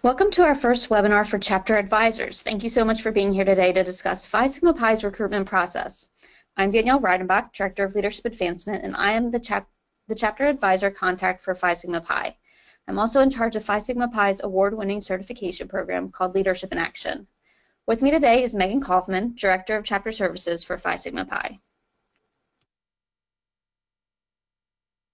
Welcome to our first webinar for chapter advisors. Thank you so much for being here today to discuss Phi Sigma Pi's recruitment process. I'm Danielle Reidenbach, Director of Leadership Advancement, and I am the chapter advisor contact for Phi Sigma Pi. I'm also in charge of Phi Sigma Pi's award-winning certification program called Leadership in Action. With me today is Megan Kaufman, Director of Chapter Services for Phi Sigma Pi.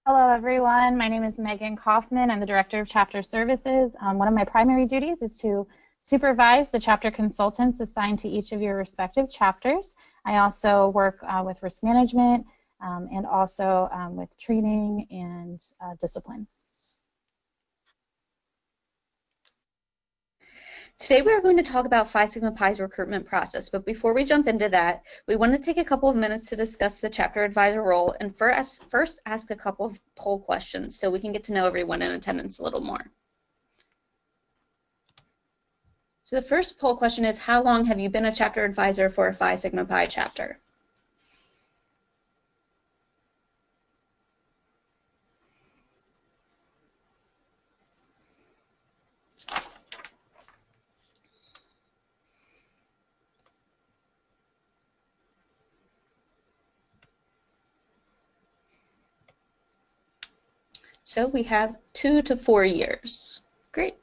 Hello everyone, my name is Megan Kaufman. I'm the Director of Chapter Services. One of my primary duties is to supervise the chapter consultants assigned to each of your respective chapters. I also work with risk management and also with training and discipline. Today we are going to talk about Phi Sigma Pi's recruitment process, but before we jump into that, we want to take a couple of minutes to discuss the chapter advisor role and first ask a couple of poll questions so we can get to know everyone in attendance a little more. So the first poll question is, how long have you been a chapter advisor for a Phi Sigma Pi chapter? So we have 2 to 4 years. Great.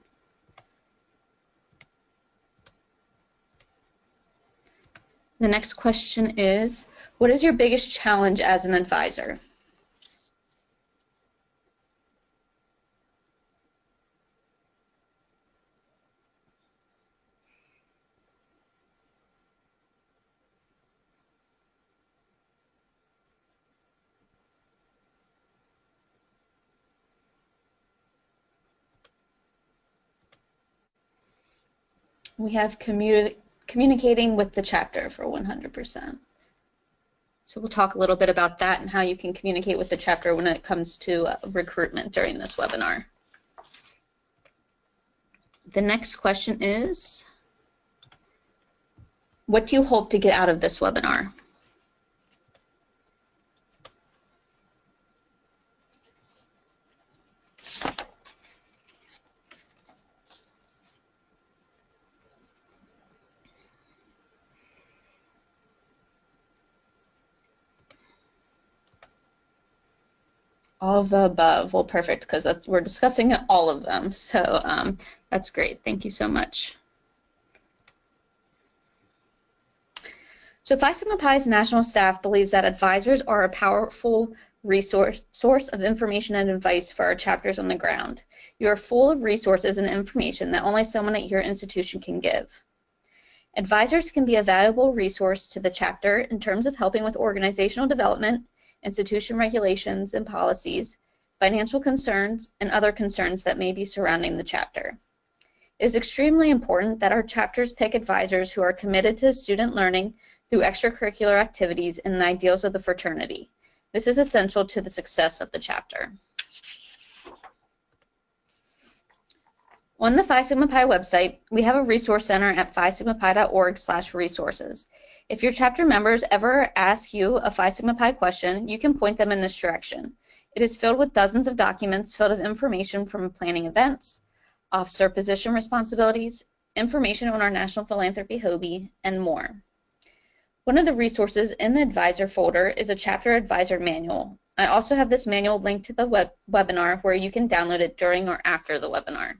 The next question is, what is your biggest challenge as an advisor? We have communicating with the chapter for 100%. So we'll talk a little bit about that and how you can communicate with the chapter when it comes to recruitment during this webinar. The next question is, what do you hope to get out of this webinar? All of the above. Well, perfect, because we're discussing all of them. So that's great. Thank you so much. So Phi Sigma Pi's national staff believes that advisors are a powerful source of information and advice for our chapters on the ground. You are full of resources and information that only someone at your institution can give. Advisors can be a valuable resource to the chapter in terms of helping with organizational development, institution regulations and policies, financial concerns, and other concerns that may be surrounding the chapter. It is extremely important that our chapters pick advisors who are committed to student learning through extracurricular activities and the ideals of the fraternity. This is essential to the success of the chapter. On the Phi Sigma Pi website, we have a resource center at phisigmapi.org/resources. If your chapter members ever ask you a Phi Sigma Pi question, you can point them in this direction. It is filled with dozens of documents filled with information from planning events, officer position responsibilities, information on our National Philanthropy Hobby, and more. One of the resources in the advisor folder is a chapter advisor manual. I also have this manual linked to the webinar where you can download it during or after the webinar.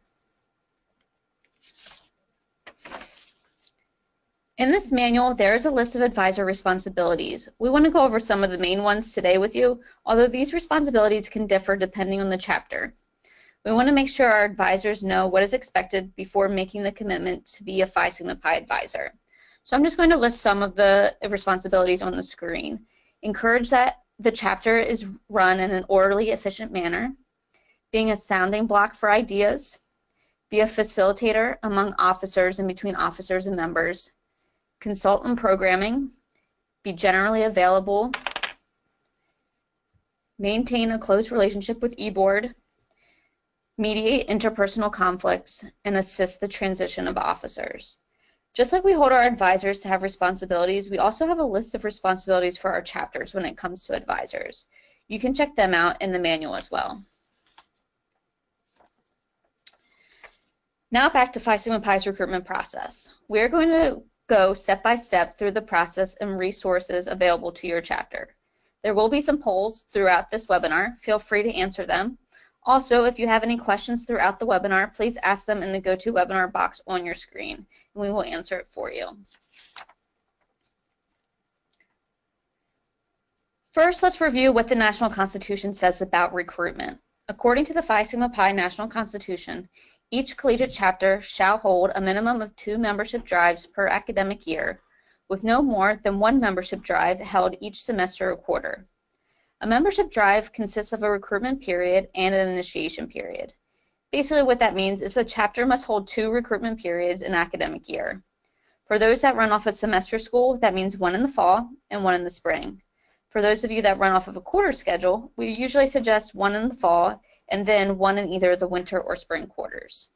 In this manual, there is a list of advisor responsibilities. We want to go over some of the main ones today with you, although these responsibilities can differ depending on the chapter. We want to make sure our advisors know what is expected before making the commitment to be a Phi Sigma Pi advisor. So I'm just going to list some of the responsibilities on the screen. Encourage that the chapter is run in an orderly, efficient manner, being a sounding block for ideas, be a facilitator among officers and between officers and members, consult on programming, be generally available, maintain a close relationship with eBoard, mediate interpersonal conflicts, and assist the transition of officers. Just like we hold our advisors to have responsibilities, we also have a list of responsibilities for our chapters when it comes to advisors. You can check them out in the manual as well. Now back to Phi Sigma Pi's recruitment process. We're going to go step by step through the process and resources available to your chapter. There will be some polls throughout this webinar. Feel free to answer them. Also, if you have any questions throughout the webinar, please ask them in the GoToWebinar box on your screen, and we will answer it for you. First, let's review what the National Constitution says about recruitment. According to the Phi Sigma Pi National Constitution, each collegiate chapter shall hold a minimum of 2 membership drives per academic year, with no more than 1 membership drive held each semester or quarter. A membership drive consists of a recruitment period and an initiation period. Basically what that means is the chapter must hold 2 recruitment periods in an academic year. For those that run off a semester school, that means 1 in the fall and 1 in the spring. For those of you that run off of a quarter schedule, we usually suggest 1 in the fall and then 1 in either the winter or spring quarters.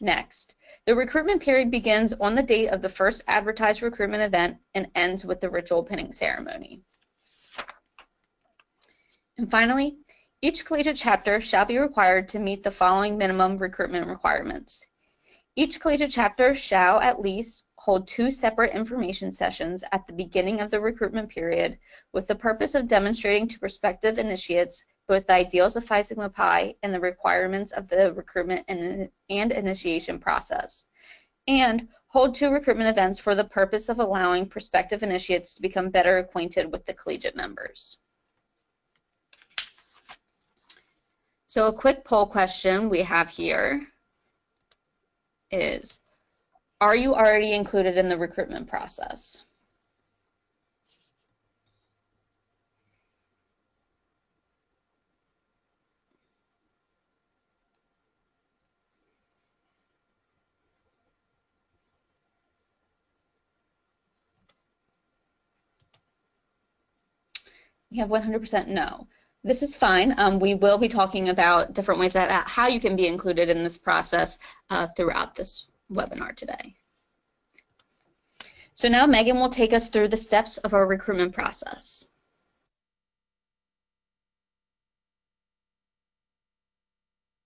Next, the recruitment period begins on the date of the first advertised recruitment event and ends with the ritual pinning ceremony. And finally, each collegiate chapter shall be required to meet the following minimum recruitment requirements. Each collegiate chapter shall at least hold 2 separate information sessions at the beginning of the recruitment period with the purpose of demonstrating to prospective initiates both the ideals of Phi Sigma Pi and the requirements of the recruitment and initiation process, and hold 2 recruitment events for the purpose of allowing prospective initiates to become better acquainted with the collegiate members. So a quick poll question we have here is, are you already included in the recruitment process? We have 100% no. This is fine. We will be talking about different ways that how you can be included in this process throughout this webinar today. So now Megan will take us through the steps of our recruitment process.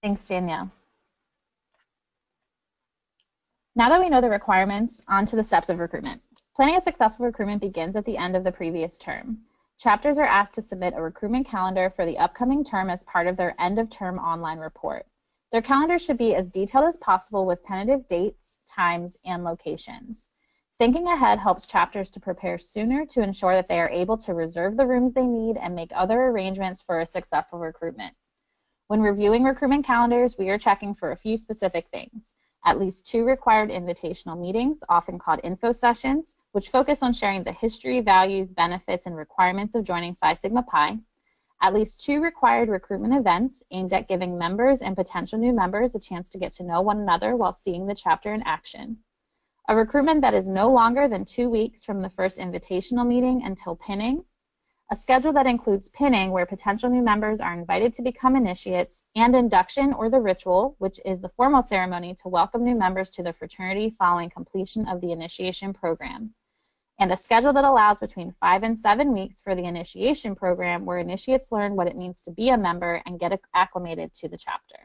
Thanks, Danielle. Now that we know the requirements, on to the steps of recruitment. Planning a successful recruitment begins at the end of the previous term. Chapters are asked to submit a recruitment calendar for the upcoming term as part of their end-of-term online report. Their calendar should be as detailed as possible with tentative dates, times, and locations. Thinking ahead helps chapters to prepare sooner to ensure that they are able to reserve the rooms they need and make other arrangements for a successful recruitment. When reviewing recruitment calendars, we are checking for a few specific things. At least 2 required invitational meetings, often called info sessions, which focus on sharing the history, values, benefits, and requirements of joining Phi Sigma Pi. At least 2 required recruitment events aimed at giving members and potential new members a chance to get to know one another while seeing the chapter in action. A recruitment that is no longer than 2 weeks from the first invitational meeting until pinning. A schedule that includes pinning, where potential new members are invited to become initiates, and induction, or the ritual, which is the formal ceremony to welcome new members to the fraternity following completion of the initiation program. And a schedule that allows between 5 and 7 weeks for the initiation program, where initiates learn what it means to be a member and get acclimated to the chapter.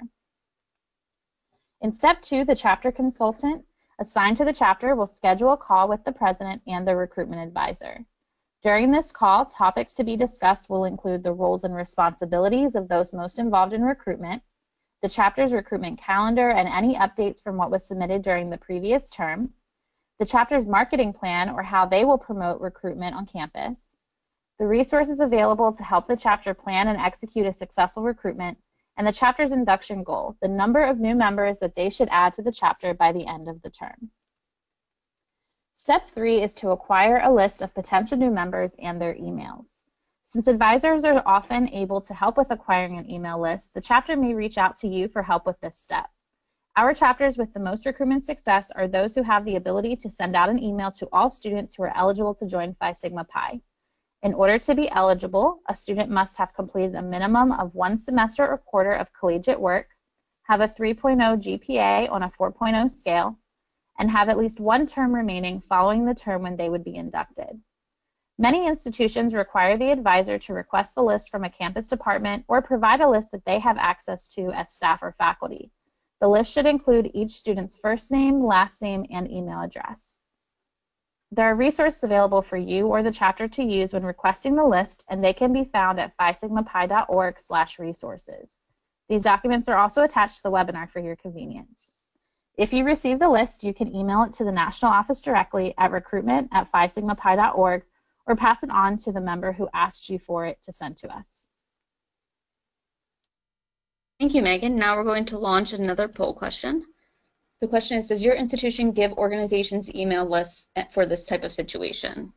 In step 2, the chapter consultant assigned to the chapter will schedule a call with the president and the recruitment advisor. During this call, topics to be discussed will include the roles and responsibilities of those most involved in recruitment, the chapter's recruitment calendar and any updates from what was submitted during the previous term, the chapter's marketing plan or how they will promote recruitment on campus, the resources available to help the chapter plan and execute a successful recruitment, and the chapter's induction goal, the number of new members that they should add to the chapter by the end of the term. Step 3 is to acquire a list of potential new members and their emails. Since advisors are often able to help with acquiring an email list, the chapter may reach out to you for help with this step. Our chapters with the most recruitment success are those who have the ability to send out an email to all students who are eligible to join Phi Sigma Pi. In order to be eligible, a student must have completed a minimum of 1 semester or quarter of collegiate work, have a 3.0 GPA on a 4.0 scale, and have at least 1 term remaining following the term when they would be inducted. Many institutions require the advisor to request the list from a campus department or provide a list that they have access to as staff or faculty. The list should include each student's first name, last name, and email address. There are resources available for you or the chapter to use when requesting the list, and they can be found at phisigmapi.org/resources. These documents are also attached to the webinar for your convenience. If you receive the list, you can email it to the national office directly at recruitment@phisigmapi.org or pass it on to the member who asked you for it to send to us. Thank you, Megan. Now we're going to launch another poll question. The question is, does your institution give organizations email lists for this type of situation?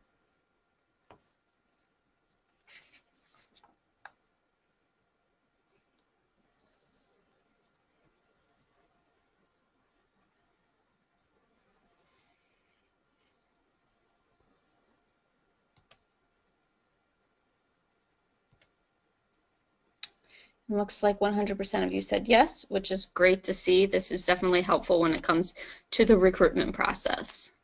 It looks like 100% of you said yes, which is great to see. This is definitely helpful when it comes to the recruitment process.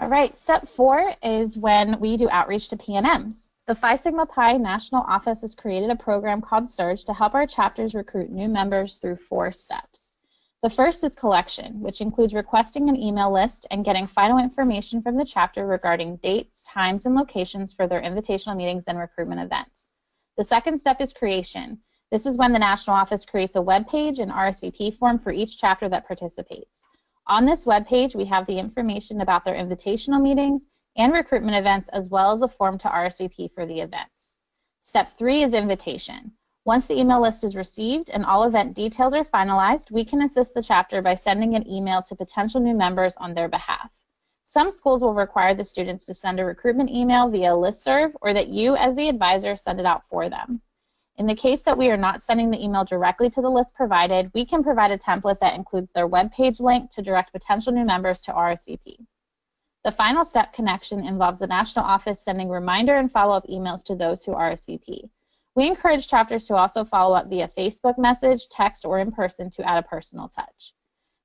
All right, step 4 is when we do outreach to PNMs. The Phi Sigma Pi National Office has created a program called Surge to help our chapters recruit new members through 4 steps. The first is collection, which includes requesting an email list and getting final information from the chapter regarding dates, times, and locations for their invitational meetings and recruitment events. The second step is creation. This is when the national office creates a web page and RSVP form for each chapter that participates. On this web page, we have the information about their invitational meetings and recruitment events, as well as a form to RSVP for the events. Step 3 is invitation. Once the email list is received and all event details are finalized, we can assist the chapter by sending an email to potential new members on their behalf. Some schools will require the students to send a recruitment email via listserv, or that you, as the advisor, send it out for them. In the case that we are not sending the email directly to the list provided, we can provide a template that includes their web page link to direct potential new members to RSVP. The final step, connection, involves the national office sending reminder and follow-up emails to those who RSVP. We encourage chapters to also follow up via Facebook message, text, or in person to add a personal touch.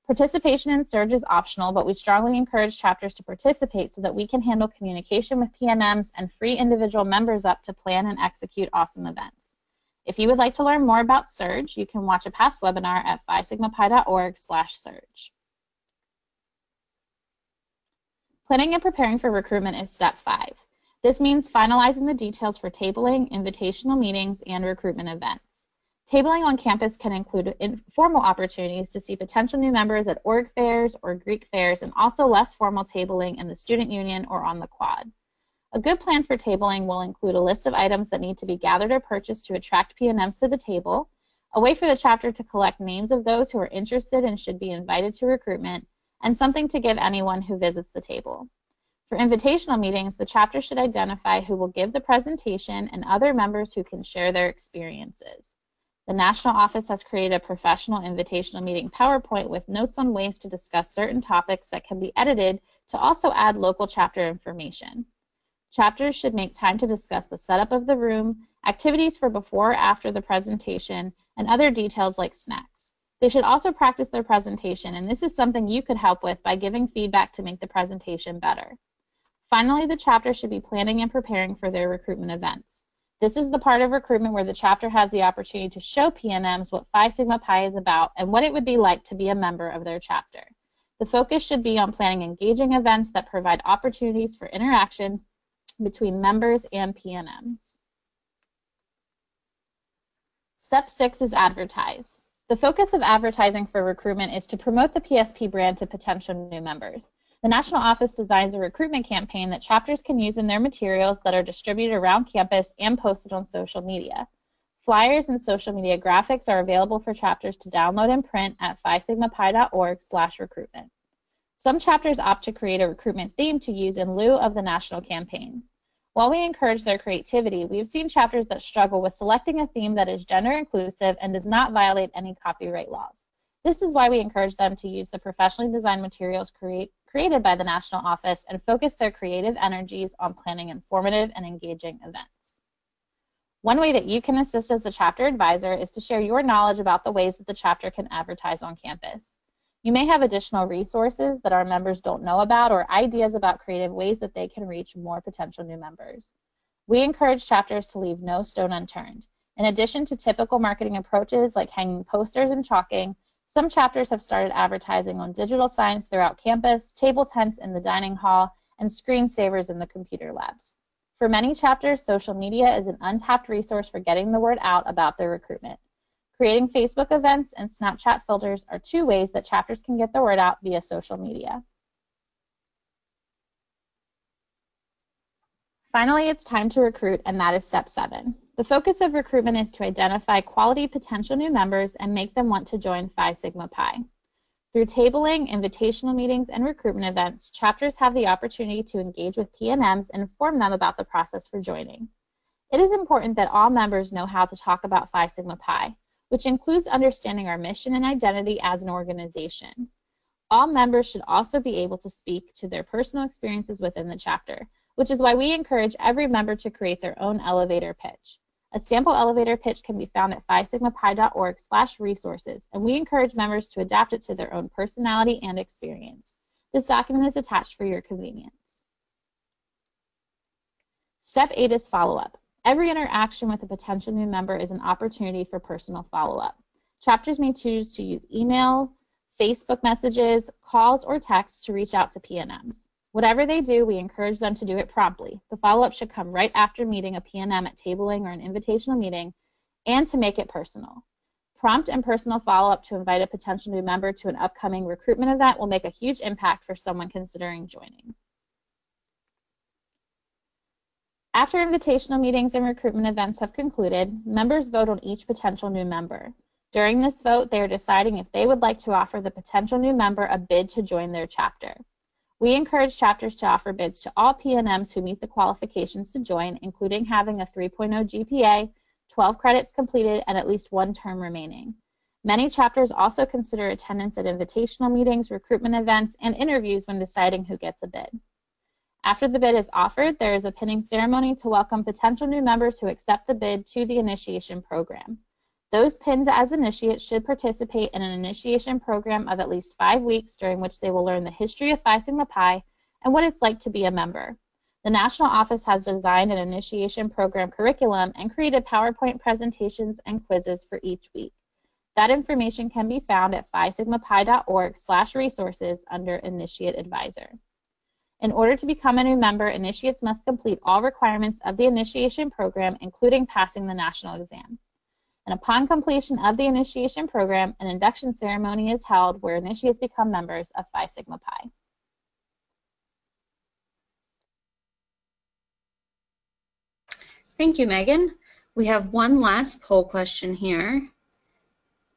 Participation in Surge is optional, but we strongly encourage chapters to participate so that we can handle communication with PNMs and free individual members up to plan and execute awesome events. If you would like to learn more about Surge, you can watch a past webinar at phisigmapi.org/surge. Planning and preparing for recruitment is step 5. This means finalizing the details for tabling, invitational meetings, and recruitment events. Tabling on campus can include informal opportunities to see potential new members at org fairs or Greek fairs, and also less formal tabling in the student union or on the quad. A good plan for tabling will include a list of items that need to be gathered or purchased to attract PNMs to the table, a way for the chapter to collect names of those who are interested and should be invited to recruitment, and something to give anyone who visits the table. For invitational meetings, the chapter should identify who will give the presentation and other members who can share their experiences. The national office has created a professional invitational meeting PowerPoint with notes on ways to discuss certain topics that can be edited to also add local chapter information. Chapters should make time to discuss the setup of the room, activities for before or after the presentation, and other details like snacks. They should also practice their presentation, and this is something you could help with by giving feedback to make the presentation better. Finally, the chapter should be planning and preparing for their recruitment events. This is the part of recruitment where the chapter has the opportunity to show PNMs what Phi Sigma Pi is about and what it would be like to be a member of their chapter. The focus should be on planning engaging events that provide opportunities for interaction between members and PNMs. Step 6 is advertise. The focus of advertising for recruitment is to promote the PSP brand to potential new members. The national office designs a recruitment campaign that chapters can use in their materials that are distributed around campus and posted on social media. Flyers and social media graphics are available for chapters to download and print at phisigmapi.org/recruitment. Some chapters opt to create a recruitment theme to use in lieu of the national campaign. While we encourage their creativity, we've seen chapters that struggle with selecting a theme that is gender inclusive and does not violate any copyright laws. This is why we encourage them to use the professionally designed materials created by the national office and focus their creative energies on planning informative and engaging events. One way that you can assist as the chapter advisor is to share your knowledge about the ways that the chapter can advertise on campus. You may have additional resources that our members don't know about or ideas about creative ways that they can reach more potential new members. We encourage chapters to leave no stone unturned. In addition to typical marketing approaches like hanging posters and chalking, some chapters have started advertising on digital signs throughout campus, table tents in the dining hall, and screensavers in the computer labs. For many chapters, social media is an untapped resource for getting the word out about their recruitment. Creating Facebook events and Snapchat filters are two ways that chapters can get the word out via social media. Finally, it's time to recruit, and that is step 7. The focus of recruitment is to identify quality potential new members and make them want to join Phi Sigma Pi. Through tabling, invitational meetings, and recruitment events, chapters have the opportunity to engage with PNMs and inform them about the process for joining. It is important that all members know how to talk about Phi Sigma Pi, which includes understanding our mission and identity as an organization. All members should also be able to speak to their personal experiences within the chapter, which is why we encourage every member to create their own elevator pitch. A sample elevator pitch can be found at phisigmapi.org/resources, and we encourage members to adapt it to their own personality and experience. This document is attached for your convenience. Step 8 is follow-up. Every interaction with a potential new member is an opportunity for personal follow-up. Chapters may choose to use email, Facebook messages, calls, or texts to reach out to PNMs. Whatever they do, we encourage them to do it promptly. The follow-up should come right after meeting a PNM at tabling or an invitational meeting, and to make it personal. Prompt and personal follow-up to invite a potential new member to an upcoming recruitment event will make a huge impact for someone considering joining. After invitational meetings and recruitment events have concluded, members vote on each potential new member. During this vote, they are deciding if they would like to offer the potential new member a bid to join their chapter. We encourage chapters to offer bids to all PNMs who meet the qualifications to join, including having a 3.0 GPA, 12 credits completed, and at least 1 term remaining. Many chapters also consider attendance at invitational meetings, recruitment events, and interviews when deciding who gets a bid. After the bid is offered, there is a pinning ceremony to welcome potential new members who accept the bid to the initiation program. Those pinned as initiates should participate in an initiation program of at least 5 weeks, during which they will learn the history of Phi Sigma Pi and what it's like to be a member. The National Office has designed an initiation program curriculum and created PowerPoint presentations and quizzes for each week. That information can be found at phisigmapi.org/resources under Initiate Advisor. In order to become a new member, initiates must complete all requirements of the initiation program, including passing the national exam. And upon completion of the initiation program, an induction ceremony is held where initiates become members of Phi Sigma Pi. Thank you, Megan. We have one last poll question here,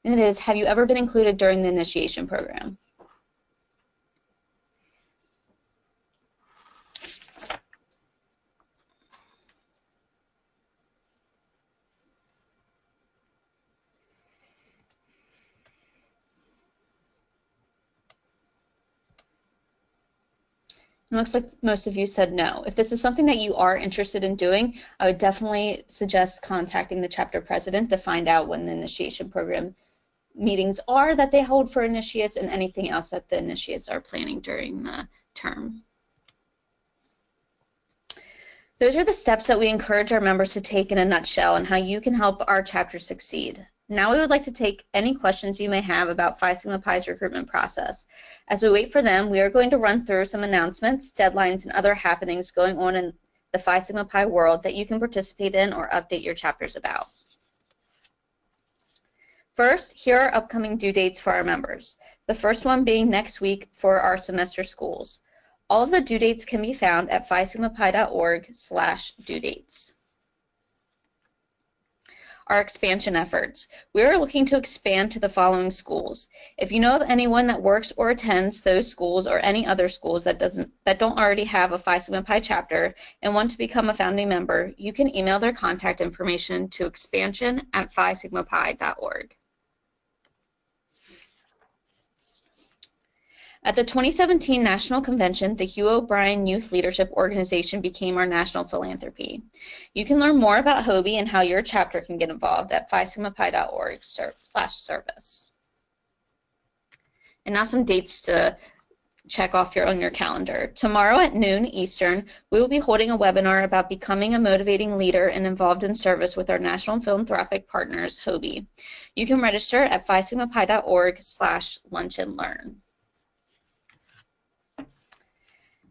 and it is, have you ever been included during the initiation program? It looks like most of you said no. If this is something that you are interested in doing, I would definitely suggest contacting the chapter president to find out when the initiation program meetings are that they hold for initiates and anything else that the initiates are planning during the term. Those are the steps that we encourage our members to take in a nutshell and how you can help our chapter succeed. Now we would like to take any questions you may have about Phi Sigma Pi's recruitment process. As we wait for them, we are going to run through some announcements, deadlines, and other happenings going on in the Phi Sigma Pi world that you can participate in or update your chapters about. First, here are upcoming due dates for our members. The first one being next week for our semester schools. All of the due dates can be found at phisigmapi.org/due dates. Our expansion efforts. We are looking to expand to the following schools. If you know of anyone that works or attends those schools or any other schools that don't already have a Phi Sigma Pi chapter and want to become a founding member, you can email their contact information to expansion@phisigmapi.org. At the 2017 National Convention, the Hugh O'Brien Youth Leadership Organization became our national philanthropy. You can learn more about HOBE and how your chapter can get involved at phisigmapi.org/service. And now some dates to check off on your calendar. Tomorrow at noon Eastern, we will be holding a webinar about becoming a motivating leader and involved in service with our national philanthropic partners, HOBY. You can register at phi-sigma-pi.org/lunchandlearn.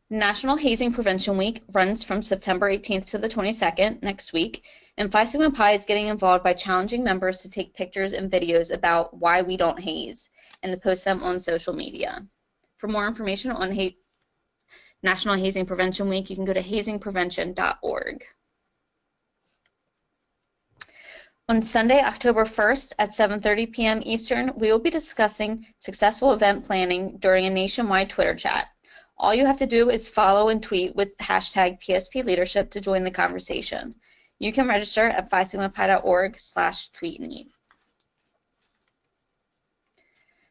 National Hazing Prevention Week runs from September 18th to the 22nd, next week, and Phi Sigma Pi is getting involved by challenging members to take pictures and videos about why we don't haze and to post them on social media. For more information on National Hazing Prevention Week, you can go to hazingprevention.org. On Sunday, October 1st at 7:30 p.m. Eastern, we will be discussing successful event planning during a nationwide Twitter chat. All you have to do is follow and tweet with hashtag PSP Leadership to join the conversation. You can register at phi-sigma-pi.org/tweetmeet.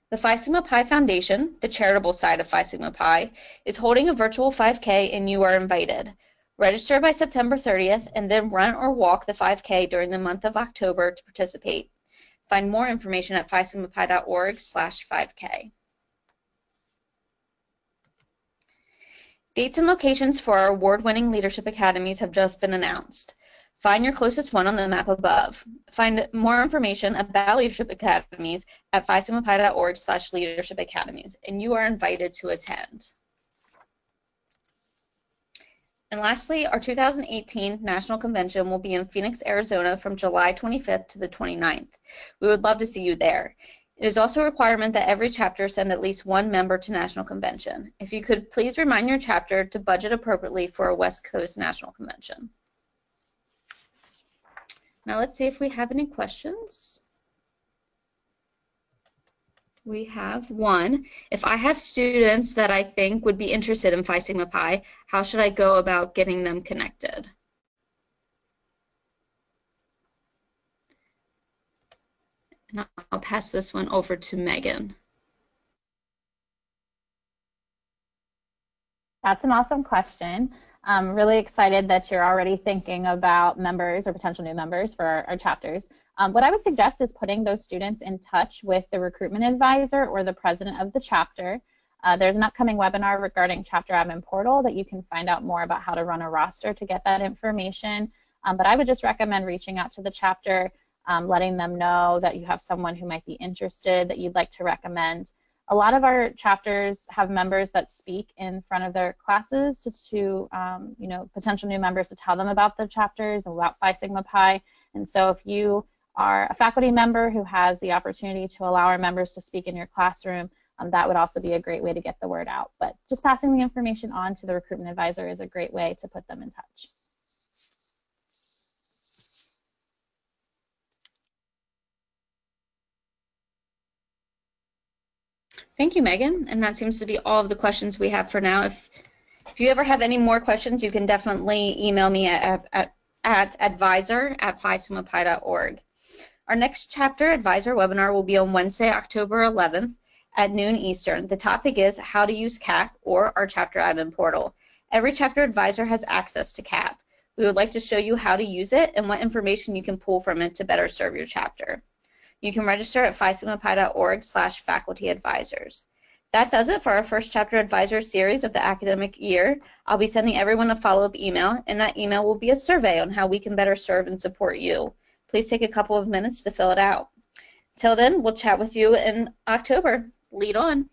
The Phi Sigma Pi Foundation, the charitable side of Phi Sigma Pi, is holding a virtual 5K and you are invited. Register by September 30th and then run or walk the 5K during the month of October to participate. Find more information at phi-sigma-pi.org/5K. Dates and locations for our award-winning leadership academies have just been announced. Find your closest one on the map above. Find more information about leadership academies at phi-sigma-pi.org/leadership academies, and you are invited to attend. And lastly, our 2018 National Convention will be in Phoenix, Arizona from July 25th to the 29th. We would love to see you there. It is also a requirement that every chapter send at least one member to National Convention. If you could please remind your chapter to budget appropriately for a West Coast National Convention. Now let's see if we have any questions. We have one. If I have students that I think would be interested in Phi Sigma Pi, how should I go about getting them connected? And I'll pass this one over to Megan. That's an awesome question. I'm really excited that you're already thinking about members or potential new members for our chapters. What I would suggest is putting those students in touch with the recruitment advisor or the president of the chapter. There's an upcoming webinar regarding chapter admin portal that you can find out more about how to run a roster to get that information. But I would just recommend reaching out to the chapter, letting them know that you have someone who might be interested that you'd like to recommend. A lot of our chapters have members that speak in front of their classes to potential new members to tell them about the chapters and about Phi Sigma Pi. And so if you are a faculty member who has the opportunity to allow our members to speak in your classroom, that would also be a great way to get the word out. But just passing the information on to the recruitment advisor is a great way to put them in touch. Thank you, Megan. And that seems to be all of the questions we have for now. If you ever have any more questions, you can definitely email me at advisor@phi-sigma-pi.org. Our next chapter advisor webinar will be on Wednesday, October 11th at noon Eastern. The topic is how to use CAP, or our chapter admin portal. Every chapter advisor has access to CAP. We would like to show you how to use it and what information you can pull from it to better serve your chapter. You can register at phi-sigma-pi.org/faculty advisors. That does it for our first chapter advisor series of the academic year. I'll be sending everyone a follow-up email, and that email will be a survey on how we can better serve and support you. Please take a couple of minutes to fill it out. Till then, we'll chat with you in October. Lead on.